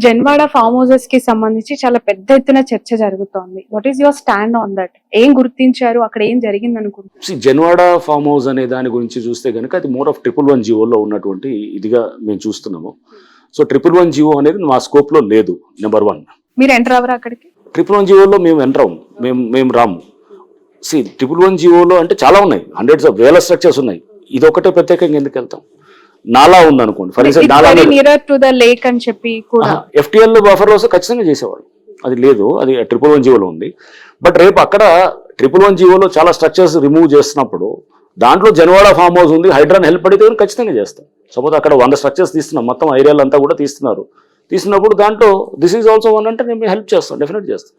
Janwada form houses కి సంబంధించి చాలా పెద్ద ఎత్తున చర్చ జరుగుతోంది. What is your stand on that? ఏం గుర్తించారు, అక్కడ ఏం జరిగింది అనుకుంటున్నారు? జన్వాడ ఫామ్ హౌస్ అనే దాని గురించి చూస్తే కనుక అది మోర్ ఆఫ్ 111 జీవోలో ఉన్నటువంటి ఇదిగా మేము చూస్తున్నాము. సో 111 జీవో అనేది మా స్కోప్ లో లేదు. నెంబర్ 1. మీరు ఎంటర్ అవ్వరా అక్కడికి? 111 జీవోలో మేము ఎంటర్ అవ్వము, మేము రాము. 111 జీవోలో అంటే చాలా ఉన్నాయి, హండ్రెడ్స్ ఆఫ్ వేల స్ట్రక్చర్స్ ఉన్నాయి. ఇది ఒకటే ప్రత్యేకంగా ఎందుకు వెళ్తాం? నాలా ఉంది అనుకోండి, ఫర్ ఎగ్జాంపుల్ నాలా లేక్ అని చెప్పి FTL బఫర్ హౌస్ ఖచ్చితంగా చేసేవాడు. అది లేదు, అది 111 జీవోలో ఉంది. బట్ రేపు అక్కడ 111 జీవోలో చాలా స్ట్రక్చర్స్ రిమూవ్ చేస్తున్నప్పుడు దాంట్లో జన్వాడ ఫామ్ హౌస్ ఉంది, హైడ్రాన్ హెల్ప్ అడిగితే ఖచ్చితంగా చేస్తాం. సపోజ్ అక్కడ 100 స్ట్రక్చర్స్ తీస్తున్నాం, మొత్తం ఏరియాలు అంతా కూడా తీస్తున్నప్పుడు దాంట్లో దిస్ ఈజ్ ఆల్సో వన్ అంటే మేము హెల్ప్ చేస్తాం, డెఫినెట్ చేస్తాం.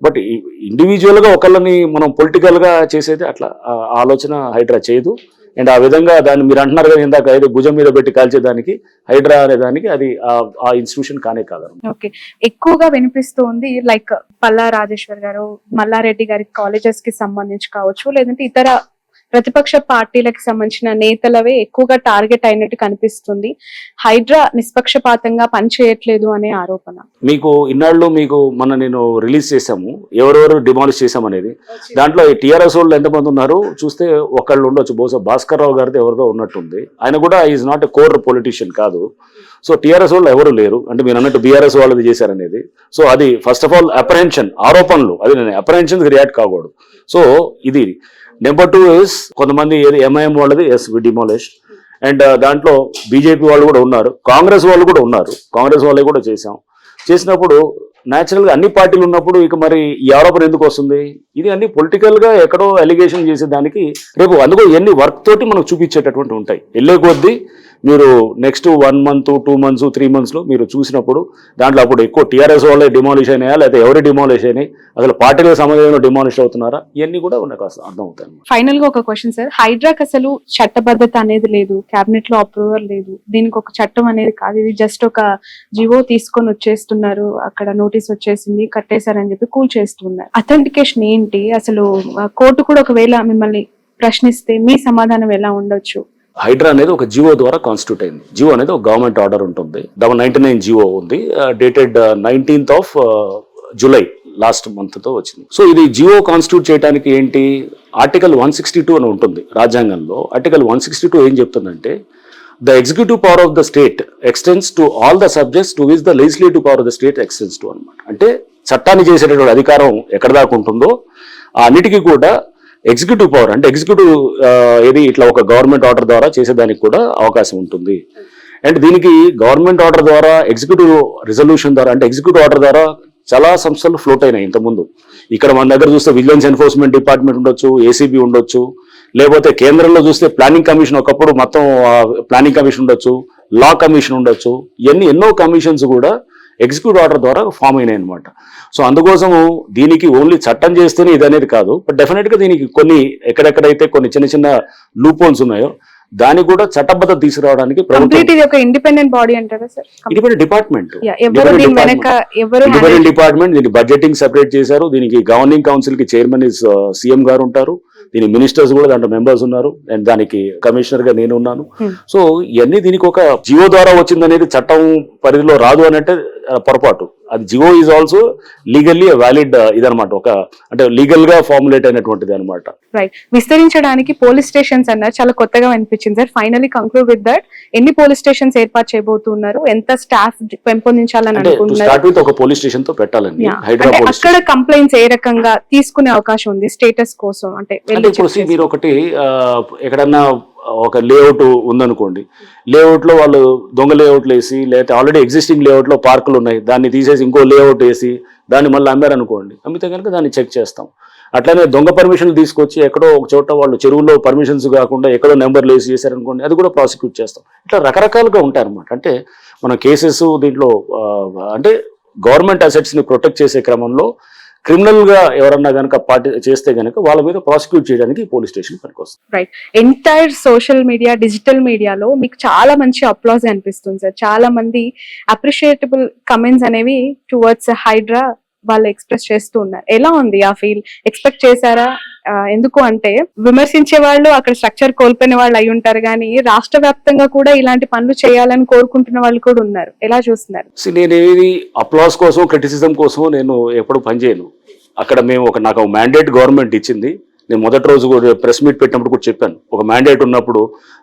బట్ ఇండివిజువల్గా ఒకళ్ళని మనం పొలిటికల్గా చేసేది అట్లా ఆలోచన హైడ్రా చేయదు. అండ్ ఆ విధంగా దాన్ని మీరు అంటున్నారు కదా ఇందాక ఏదో భుజం మీద పెట్టి కాల్చేదానికి హైడ్రా అనే దానికి అది ఆ ఇన్స్టిట్యూషన్ కానే కాదు. ఓకే, ఎక్కువగా వినిపిస్తుంది లైక్ పల్లా రాజేశ్వర్ గారు, మల్లారెడ్డి గారి కాలేజెస్ కి సంబంధించి కావచ్చు, లేదంటే ఇతర ప్రతిపక్ష పార్టీలకు సంబంధించిన నేతలవే ఎక్కువగా టార్గెట్ అయినట్టు కనిపిస్తుంది. హైడ్రా నిష్పక్షపాతంగా పనిచేయట్లేదు అనే ఆరోపణ. మీకు ఇన్నాళ్ళు నేను రిలీజ్ చేశాము, ఎవరెవరు డిమాలిష్ చేశామనేది. దాంట్లో టీఆర్ఎస్ వాళ్ళు ఎంతమంది ఉన్నారు చూస్తే ఒకళ్ళు ఉండొచ్చు, బహుశా భాస్కర్ రావు గారితో ఎవరిదో ఉన్నట్టుంది. ఆయన కూడా is not a core politician కాదు. సో టీఆర్ఎస్ వాళ్ళు ఎవరు లేరు అంటే మీరు అన్నట్టు బీఆర్ఎస్ వాళ్ళది చేశారనేది. సో అది ఫస్ట్ ఆఫ్ ఆల్ అప్రహెన్షన్, ఆరోపణలు. అది నేను అప్రహెన్షన్కి రియాక్ట్ కాకూడదు. సో ఇది నెంబర్ 2 ఇస్ కొంతమంది MIM వాళ్ళది డిమాలిష్. అండ్ దాంట్లో బీజేపీ వాళ్ళు కూడా ఉన్నారు, కాంగ్రెస్ వాళ్ళు కూడా ఉన్నారు. కాంగ్రెస్ వాళ్ళే కూడా చేసినప్పుడు న్యాచురల్గా అన్ని పార్టీలు ఉన్నప్పుడు ఇక మరి ఈ ఆరోపణ ఎందుకు వస్తుంది? ఇది అన్ని పొలిటికల్గా ఎక్కడో అలిగేషన్ చేసేదానికి రేపు అందుకో ఎన్ని వర్క్ తోటి మనకు చూపించేటటువంటి ఉంటాయి. వెళ్ళే కొద్దీ మీరు నెక్స్ట్ 1 month 2 months 3 monthsలో మీరు చూసినప్పుడు దాంట్లో అప్పుడు ఎక్కువ టీఆర్ఎస్ వాళ్ళే డిమాలిష్ అయినాయా లేకపోతే ఎవరు డిమాలిష్ అయినాయి, అసలు పార్టీలకు సంబంధించిన డిమాలిష్ అవుతున్నారా, ఇవన్నీ కూడా నాకు అర్థం అవుతాయి. ఫైనల్ గా ఒక క్వశ్చన్ సార్, హైడ్రాక్ అసలు చట్టబద్ధత అనేది లేదు, కేబినెట్ లో అప్రూవల్ లేదు, దీనికి ఒక చట్టం అనేది కాదు, ఇది జస్ట్ ఒక జివో తీసుకొని వచ్చేస్తున్నారు, అక్కడ నోటీస్ వచ్చేసింది కట్టేశారని చెప్పి కూల్ చేస్తున్నారు. అథెంటికేషన్ ఏంటి అసలు? కోర్టు కూడా ఒకవేళ మిమ్మల్ని ప్రశ్నిస్తే మీ సమాధానం ఎలా ఉండొచ్చు? హైడ్రా అనేది ఒక జియో ద్వారా కాన్స్టిట్యూట్ అయింది. జియో అనేది ఒక గవర్నమెంట్ ఆర్డర్ ఉంటుంది, 99 జియో ఉంది, dated 19th of July last మంత్తో వచ్చింది. సో ఇది జియో కాన్స్టిట్యూట్ చేయడానికి ఏంటి, ఆర్టికల్ 162 అని ఉంటుంది రాజ్యాంగంలో. ఆర్టికల్ 162 ఏం చెప్తుందంటే the executive power of the state extends to all the subjects to which the legislative power of the state extends to అనమాట. అంటే చట్టాన్ని చేసేటటువంటి అధికారం ఎక్కడ దాకా ఉంటుందో ఆ అన్నిటికీ కూడా ఎగ్జిక్యూటివ్ పవర్ అంటే ఎగ్జిక్యూటివ్ ఏది ఇట్లా ఒక గవర్నమెంట్ ఆర్డర్ ద్వారా చేసేదానికి కూడా అవకాశం ఉంటుంది. అండ్ దీనికి గవర్నమెంట్ ఆర్డర్ ద్వారా, ఎగ్జిక్యూటివ్ రిజల్యూషన్ ద్వారా, అంటే ఎగ్జిక్యూటివ్ ఆర్డర్ ద్వారా చాలా సంస్థలు ఫ్లోట్ అయినాయి ఇంతకుముందు. ఇక్కడ మన దగ్గర చూస్తే విజిలెన్స్ ఎన్ఫోర్స్మెంట్ డిపార్ట్మెంట్ ఉండొచ్చు, ఏసీబీ ఉండొచ్చు, లేకపోతే కేంద్రంలో చూస్తే ప్లానింగ్ కమిషన్, ఒకప్పుడు మొత్తం ప్లానింగ్ కమిషన్ ఉండొచ్చు, లా కమిషన్ ఉండొచ్చు. ఇవన్నీ ఎన్నో కమిషన్స్ కూడా ఎగ్జిక్యూటివ్ ఆర్డర్ ద్వారా ఫామ్ అయినాయి అనమాట. సో అందుకోసము దీనికి ఓన్లీ చట్టం చేస్తేనే ఇది అనేది కాదు, బట్ డెఫినెట్గా దీనికి కొన్ని ఎక్కడెక్కడైతే కొన్ని చిన్న చిన్న లూప్ హోల్స్ ఉన్నాయో దానికి కూడా చట్టబద్ధత తీసుకురావడానికి ఇండిపెండెంట్ బాడీ అంటారా sir? Independent department, independent department. దీనికి బడ్జెటింగ్ సెపరేట్ చేశారు, దీనికి గవర్నింగ్ కౌన్సిల్ కి చైర్మన్ సీఎం గారు ఉంటారు, దీని మినిస్టర్స్ కూడా దాంట్లో మెంబర్స్ ఉన్నారు, అండ్ దానికి కమిషనర్ గా నేను ఉన్నాను. సో ఇవన్నీ దీనికి ఒక జియో ద్వారా వచ్చింది అనేది చట్టం పరిధిలో రాదు అని అంటే పొరపాటు. అది జియో ఈజ్ ఆల్సో లీగల్లీ వ్యాలిడ్ ఇదనమాట, ఒక అంటే లీగల్ గా ఫార్ములేట్ అయినటువంటిది అనమాట. రైట్, విస్తరించడానికి పోలీస్ స్టేషన్స్ అన్నారు, చాలా కొత్తగా అనిపించింది sir. Finally conclude with that, ఎన్ని పోలీస్ స్టేషన్స్ ఏర్పాటు చేయబోతున్నారు, ఎంత స్టాఫ్ పెంపొందించాలని అనుకుంటున్నారు? ఒక పోలీస్ స్టేషన్ తో పెట్టాలండి హైదరాబాద్. అక్కడ కంప్లైంట్స్ ఏ రకంగా తీసుకునే అవకాశం ఉంది స్టేటస్ కోసం? అంటే ఇప్పుడు మీరు ఒకటి ఎక్కడన్నా ఒక లేఅవుట్ ఉందనుకోండి, లేఅవుట్ లో వాళ్ళు దొంగ లేఅవుట్లు వేసి, లేకపోతే ఆల్రెడీ ఎగ్జిస్టింగ్ లేఅవుట్ లో పార్కులు ఉన్నాయి దాన్ని తీసేసి ఇంకో లేఅవుట్ వేసి దాన్ని మళ్ళీ అమ్మారనుకోండి, అమ్మితే కనుక దాన్ని చెక్ చేస్తాం. అట్లానే దొంగ పర్మిషన్లు తీసుకొచ్చి ఎక్కడో ఒక చోట వాళ్ళు చెరువులో పర్మిషన్స్ కాకుండా ఎక్కడో నెంబర్లు వేసి చేశారనుకోండి, అది కూడా ప్రాసిక్యూట్ చేస్తాం. ఇట్లా రకరకాలుగా ఉంటాయి అనమాట. అంటే మన కేసెస్ దీంట్లో అంటే గవర్నమెంట్ అసెట్స్ ని ప్రొటెక్ట్ చేసే క్రమంలో క్రిమినల్ గా ఎవరన్నా గనక పార్టీ చేస్తే గనక వాళ్ళ మీద ప్రాసిక్యూట్ చేయడానికి పోలీస్ స్టేషన్ పనికొస్తుంది. Right, entire social media, digital మీడియాలో మీకు చాలా మంచి అప్లాజ్ అనిపిస్తుంది సార్. చాలా మంది అప్రిషియేటబుల్ కమెంట్స్ అనేవి టువర్డ్స్ హైడ్రా వాళ్ళు ఎక్స్ప్రెస్ చేస్తూ ఉన్నారు. ఎలా ఉంది ఆ ఫీల్? ఎక్స్పెక్ట్ చేశారా ఎందుకు అంటే విమర్శించే వాళ్ళు అక్కడ స్ట్రక్చర్ కోల్పోయిన వాళ్ళు అయి ఉంటారు, కానీ రాష్ట్ర వ్యాప్తంగా కూడా ఇలాంటి పనులు చేయాలని కోరుకుంటున్న వాళ్ళు కూడా ఉన్నారు. ఎలా చూస్తున్నారు? నేనేది అప్లాస్ కోసం క్రిటిసిజం కోసం నేను ఎప్పుడు పనిచేయను. అక్కడ మేము నాకు ఒక మ్యాండేట్ గవర్నమెంట్ ఇచ్చింది. నేను మొదటి రోజు కూడా ప్రెస్ మీట్ పెట్టినప్పుడు కూడా చెప్పాను, ఒక మ్యాండేట్ ఉన్నప్పుడు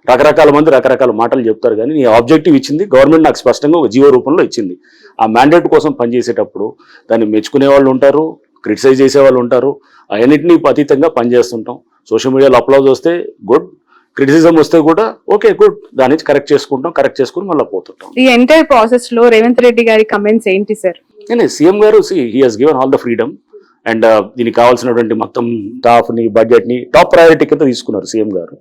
రకరకాల మంది రకరకాల మాటలు చెప్తారు, కానీ నీ ఆబ్జెక్టివ్ ఇచ్చింది గవర్నమెంట్, నాకు స్పష్టంగా ఒక జీవో రూపంలో ఇచ్చింది. ఆ మ్యాండేట్ కోసం పనిచేసేటప్పుడు దాన్ని మెచ్చుకునే వాళ్ళు ఉంటారు, క్రిటిసైజ్ చేసే వాళ్ళు ఉంటారు. అన్నింటినీ అతీతంగా పనిచేస్తుంటాం. సోషల్ మీడియాలో అప్లోడ్ వస్తే గుడ్, క్రిటిసిజం వస్తే కూడా ఓకే గుడ్, దాని నుంచి కరెక్ట్ చేసుకుని మళ్ళీ పోతుంటాం. ఈ ఎంటైర్ ప్రాసెస్ లో రేవంత్ రెడ్డి గారి కమెంట్స్ ఏంటి సార్? సీఎం గారు he has given all the freedom and దీనికి కావాల్సినటువంటి మొత్తం స్టాఫ్ని బడ్జెట్ని టాప్ ప్రయారిటీ కింద తీసుకున్నారు సీఎం గారు.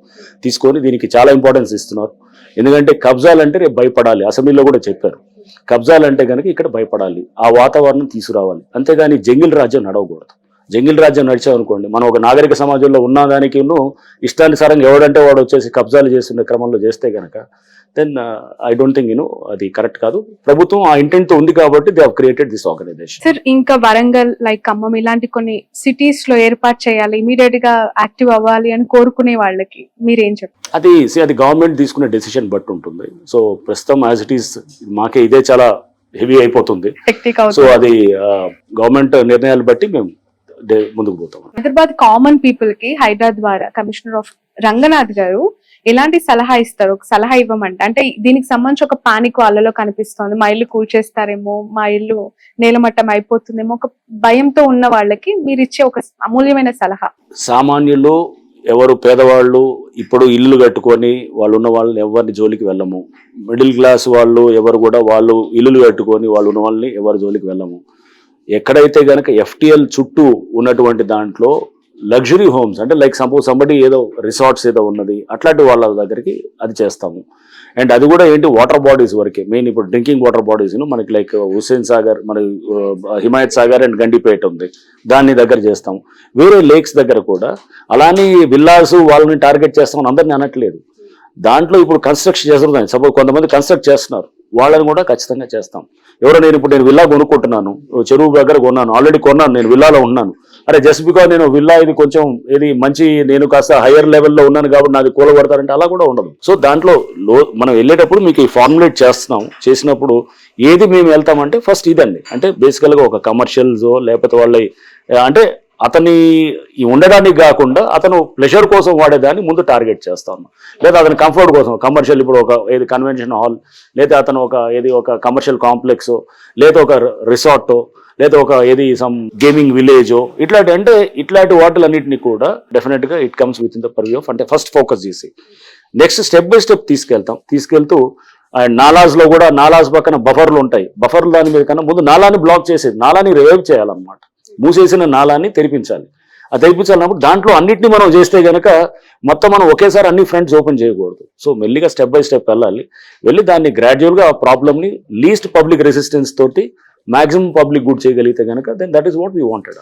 తీసుకొని దీనికి చాలా ఇంపార్టెన్స్ ఇస్తున్నారు. ఎందుకంటే కబ్జాలంటే రేపు భయపడాలి. అసెంబ్లీలో కూడా చెప్పారు, కబ్జాలంటే కనుక ఇక్కడ భయపడాలి, ఆ వాతావరణం తీసుకురావాలి. అంతేగాని జంగిల్ రాజ్యం నడవకూడదు. జంగిల్ రాజ్యం నడిచామనుకోండి, మనం ఒక నాగరిక సమాజంలో ఉన్నదానికి ఇష్టానుసారంగా ఎవడంటే వాడు వచ్చేసి కబ్జాలు చేస్తున్న క్రమంలో చేస్తే కనుక దెన్ ఐ డోంట్ థింక్ అది కరెక్ట్ కాదు. ప్రభుత్వం ఆ ఇంటెంట్ తో ఉంది కాబట్టి they have created this organisation. Sir, ఇంకా వరంగల్ లైక్ ఖమ్మం ఇలాంటి కొన్ని సిటీస్ లో ఏర్పాటు చేయాలి, ఇమీడియట్ గా యాక్టివ్ అవ్వాలి అని కోరుకునే వాళ్ళకి మీరేం చెప్తారు? అది గవర్నమెంట్ తీసుకునే డెసిషన్ బట్టి ఉంటుంది. సో ప్రస్తుతం యాజ్ ఇట్ ఈస్ మాకే ఇదే చాలా హెవీ అయిపోతుంది. సో అది గవర్నమెంట్ నిర్ణయాలు బట్టి మేము ముందుకు పోతాం. హైదరాబాద్ కామన్ పీపుల్ కి హైదరాబాద్ ద్వారా కమిషనర్ ఆఫ్ రంగనాథ్ గారు ఎలాంటి సలహా ఇస్తారు? ఒక సలహా ఇవ్వమంటే, అంటే దీనికి సంబంధించి ఒక పానిక్ వాళ్ళలో కనిపిస్తోంది, మా ఇల్లు కూల్చేస్తారేమో, మా ఇల్లు నేలమట్టం అయిపోతుందేమో, ఒక భయంతో ఉన్న వాళ్ళకి మీరు ఇచ్చే ఒక అమూల్యమైన సలహా. సామాన్యులు ఎవరు పేదవాళ్ళు ఇప్పుడు ఇల్లు కట్టుకొని వాళ్ళు ఉన్న వాళ్ళని ఎవరిని జోలికి వెళ్ళము. మిడిల్ క్లాస్ వాళ్ళు ఎవరు కూడా వాళ్ళు ఇల్లులు కట్టుకొని వాళ్ళు ఉన్న వాళ్ళని ఎవరి జోలికి వెళ్ళము. ఎక్కడైతే గనక ఎఫ్టిఎల్ చుట్టూ ఉన్నటువంటి దాంట్లో లగ్జరీ హోమ్స్, అంటే లైక్ సపోజ్ సంబడి ఏదో రిసార్ట్స్ ఏదో ఉన్నది, అట్లాంటి వాళ్ళ దగ్గరికి అది చేస్తాము. అండ్ అది కూడా ఏంటి, వాటర్ బాడీస్ వరకే మెయిన్. ఇప్పుడు డ్రింకింగ్ వాటర్ బాడీస్ మనకి లైక్ హుస్సేన్ సాగర్, మన హిమాయత్ సాగర్ అండ్ గండిపేట ఉంది, దాన్ని దగ్గర చేస్తాము. వేరే లేక్స్ దగ్గర కూడా అలానే విల్లాస్ వాళ్ళని టార్గెట్ చేస్తామని అందరినీ అనట్లేదు. దాంట్లో ఇప్పుడు కన్స్ట్రక్షన్ చేస్తున్నాయి, సపోజ్ కొంతమంది కన్స్ట్రక్ట్ చేస్తున్నారు, వాళ్ళని కూడా ఖచ్చితంగా చేస్తాం. నేను విల్లా కొనుక్కుంటున్నాను, చెరువు దగ్గర కొన్నాను, ఆల్రెడీ కొన్నాను, నేను విల్లాలో ఉన్నాను, అరే జస్ట్ బికాజ్ నేను విల్లా ఇది కొంచెం ఇది మంచి, నేను కాస్త హైయర్ లెవెల్లో ఉన్నాను కాబట్టి నాది కూలగొడతారంటే అలా కూడా ఉండదు. సో దాంట్లో మనం వెళ్ళేటప్పుడు మీకు ఈ ఫార్ములేట్ చేసినప్పుడు ఏది మేము వెళ్తామంటే ఫస్ట్ ఇదండి, అంటే బేసికల్గా ఒక కమర్షియల్స్ లేకపోతే వాళ్ళ అంటే అతని ఉండడానికి కాకుండా అతను ప్లెజర్ కోసం వాడేదాన్ని ముందు టార్గెట్ చేస్తాను, లేదా అతని కంఫర్ట్ కోసం కమర్షియల్, ఇప్పుడు ఒక ఏది కన్వెన్షన్ హాల్, లేదా అతను ఒక కమర్షియల్ కాంప్లెక్స్, లేదా ఒక రిసార్ట్, లేదా ఒక సమ్ గేమింగ్ విలేజో, ఇట్లాంటి వాటిలన్నింటినీ కూడా డెఫినెట్ గా it comes with in the purview of, అంటే ఫస్ట్ ఫోకస్ చేసి నెక్స్ట్ స్టెప్ బై స్టెప్ తీసుకెళ్తూ అండ్ నాలాస్ లో కూడా, నాలాస్ పక్కన బఫర్లు ఉంటాయి, బఫర్లు దాని మీద కన్నా ముందు నాలాని బ్లాక్ చేసేది, నాలాని రివైవ్ చేయాలన్నమాట, మూసేసిన నాలాన్ని తెరిపించాలి. ఆ తెరిపించాలన్నప్పుడు దాంట్లో అన్నింటినీ మనం చేస్తే గనక మొత్తం మనం ఒకేసారి అన్ని ఫ్రంట్స్ ఓపెన్ చేయకూడదు. సో మెల్లిగా స్టెప్ బై స్టెప్ వెళ్ళి దాన్ని గ్రాడ్యువల్గా ఆ ప్రాబ్లమ్ని లీస్ట్ పబ్లిక్ రెసిస్టెన్స్ తోటి మాక్సిమం పబ్లిక్ గుడ్ చేయగలిగితే కనుక then that is what we wanted.